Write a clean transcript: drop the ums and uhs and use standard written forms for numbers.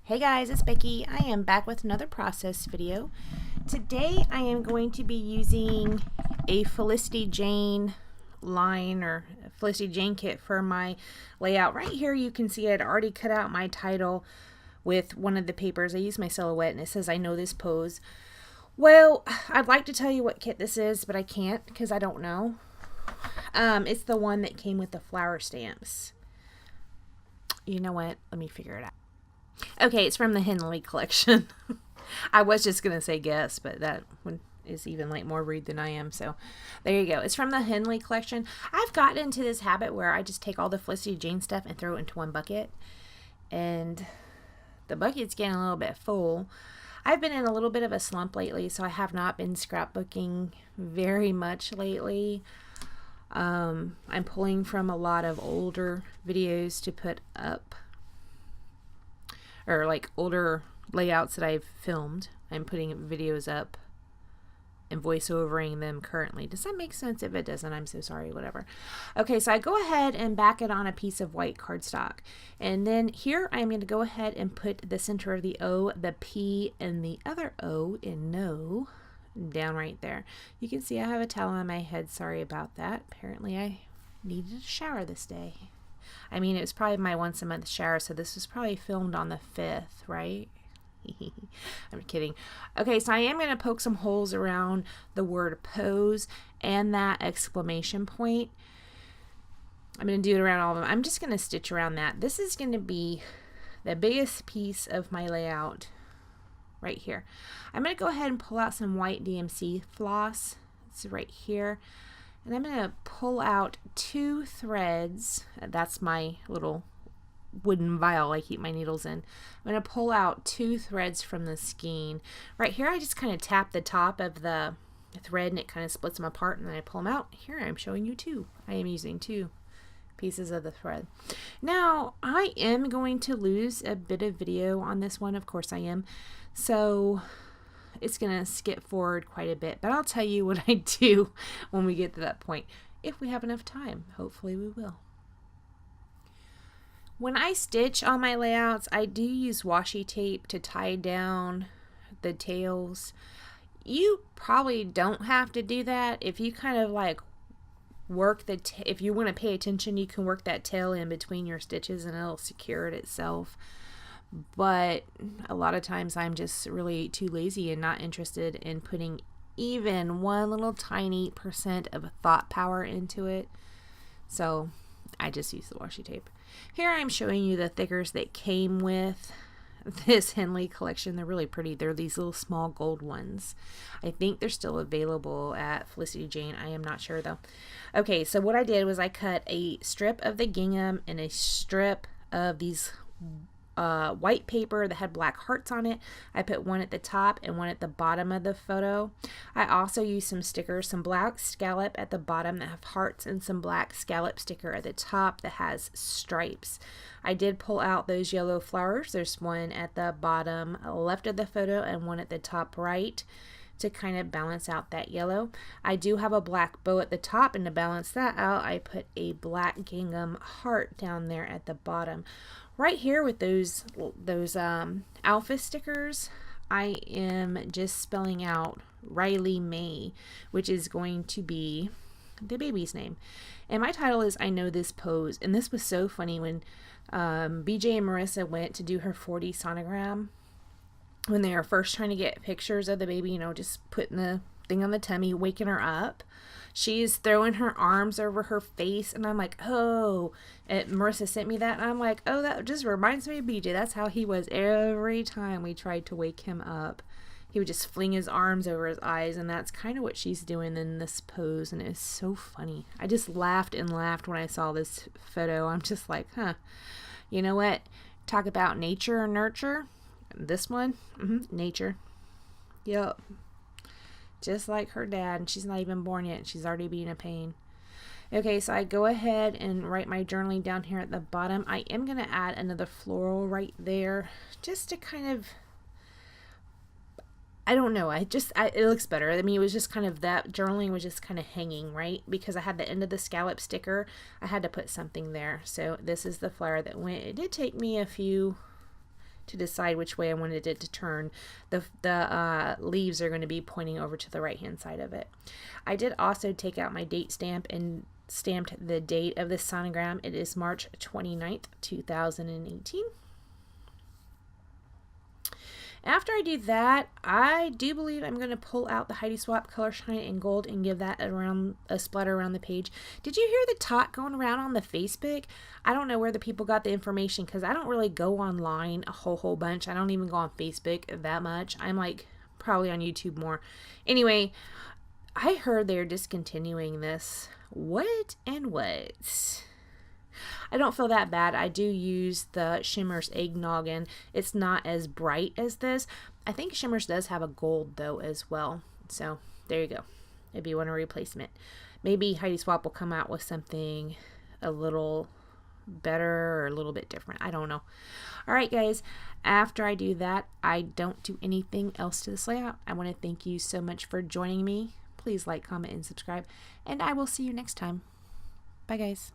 Hey guys, it's Becky. I am back with another process video. Today I am going to be using a Felicity Jane line or Felicity Jane kit for my layout. Right here you can see I'd already cut out my title with one of the papers. I used my silhouette and it says I know this pose. Well, I'd like to tell you what kit this is, but I can't because I don't know. It's the one that came with the flower stamps. You know what? Let me figure it out. Okay, it's from the Henley collection. I was just going to say guess, but that one is even like more rude than I am. So there you go. It's from the Henley collection. I've gotten into this habit where I just take all the Felicity Jane stuff and throw it into one bucket. And the bucket's getting a little bit full. I've been in a little bit of a slump lately, so I have not been scrapbooking very much lately. I'm pulling from a lot of older videos to put up, or like older layouts that I've filmed. I'm putting videos up and voiceovering them currently. Does that make sense? If it doesn't, I'm so sorry, whatever. Okay, so I go ahead and back it on a piece of white cardstock. And then here I'm going to go ahead and put the center of the O, the P, and the other O in no down right there. You can see I have a towel on my head. Sorry about that. Apparently I needed a shower this day. I mean, it was probably my once a month shower, so this was probably filmed on the 5th, right? I'm kidding. Okay, so I am going to poke some holes around the word pose and that exclamation point. I'm going to do it around all of them. I'm just going to stitch around that. This is going to be the biggest piece of my layout right here. I'm going to go ahead and pull out some white DMC floss. It's right here. And I'm going to pull out 2 threads. That's my little wooden vial I keep my needles in. I'm going to pull out 2 threads from the skein. Right here I just kind of tap the top of the thread and it kind of splits them apart, and then I pull them out. Here I'm showing you 2. I am using 2 pieces of the thread. Now I am going to lose a bit of video on this one. Of course I am. So it's going to skip forward quite a bit, but I'll tell you what I do when we get to that point, if we have enough time. Hopefully we will. When I stitch on my layouts, I do use washi tape to tie down the tails. You probably don't have to do that. If you kind of like work if you want to pay attention, you can work that tail in between your stitches and it'll secure it itself. But a lot of times I'm just really too lazy and not interested in putting even one little tiny % of thought power into it. So I just use the washi tape. Here I'm showing you the thickers that came with this Henley collection. They're really pretty. They're these little small gold ones. I think they're still available at Felicity Jane. I am not sure though. Okay, so what I did was I cut a strip of the gingham and a strip of these white paper that had black hearts on it. I put one at the top and one at the bottom of the photo. I also used some stickers, some black scallop at the bottom that have hearts and some black scallop sticker at the top that has stripes. I did pull out those yellow flowers. There's one at the bottom left of the photo and one at the top right to kind of balance out that yellow. I do have a black bow at the top, and to balance that out I put a black gingham heart down there at the bottom. Right here with those alpha stickers, I am just spelling out Riley May, which is going to be the baby's name. And my title is I Know This Pose. And this was so funny when BJ and Marissa went to do her 40 sonogram. When they were first trying to get pictures of the baby, you know, just putting the thing on the tummy, waking her up. She's throwing her arms over her face, and I'm like, oh, and Marissa sent me that, and I'm like, oh, that just reminds me of BJ. That's how he was every time we tried to wake him up. He would just fling his arms over his eyes, and that's kind of what she's doing in this pose, and it's so funny. I just laughed and laughed when I saw this photo. I'm just like, huh, you know what? Talk about nature or nurture. This one, nature. Yep. Just like her dad, and she's not even born yet, and she's already being a pain. Okay, so I go ahead and write my journaling down here at the bottom. I am going to add another floral right there, just to kind of, I don't know, it looks better. I mean, it was just kind of, that journaling was just kind of hanging, right? Because I had the end of the scallop sticker, I had to put something there. So this is the flower that went. It did take me a few to decide which way I wanted it to turn. The leaves are going to be pointing over to the right hand side of it. I did also take out my date stamp and stamped the date of this sonogram. It is March 29th, 2018. After I do that, I do believe I'm going to pull out the Heidi Swapp Color Shine in Gold and give that a splatter around the page. Did you hear the talk going around on the Facebook? I don't know where the people got the information because I don't really go online a whole bunch. I don't even go on Facebook that much. I'm like probably on YouTube more. Anyway, I heard they're discontinuing this. What and what? I don't feel that bad. I do use the Shimmers Eggnoggin. It's not as bright as this. I think Shimmers does have a gold though as well. So there you go. If you want a replacement. Maybe Heidi Swapp will come out with something a little better or a little bit different. I don't know. Alright guys, after I do that, I don't do anything else to this layout. I want to thank you so much for joining me. Please like, comment, and subscribe. And I will see you next time. Bye guys.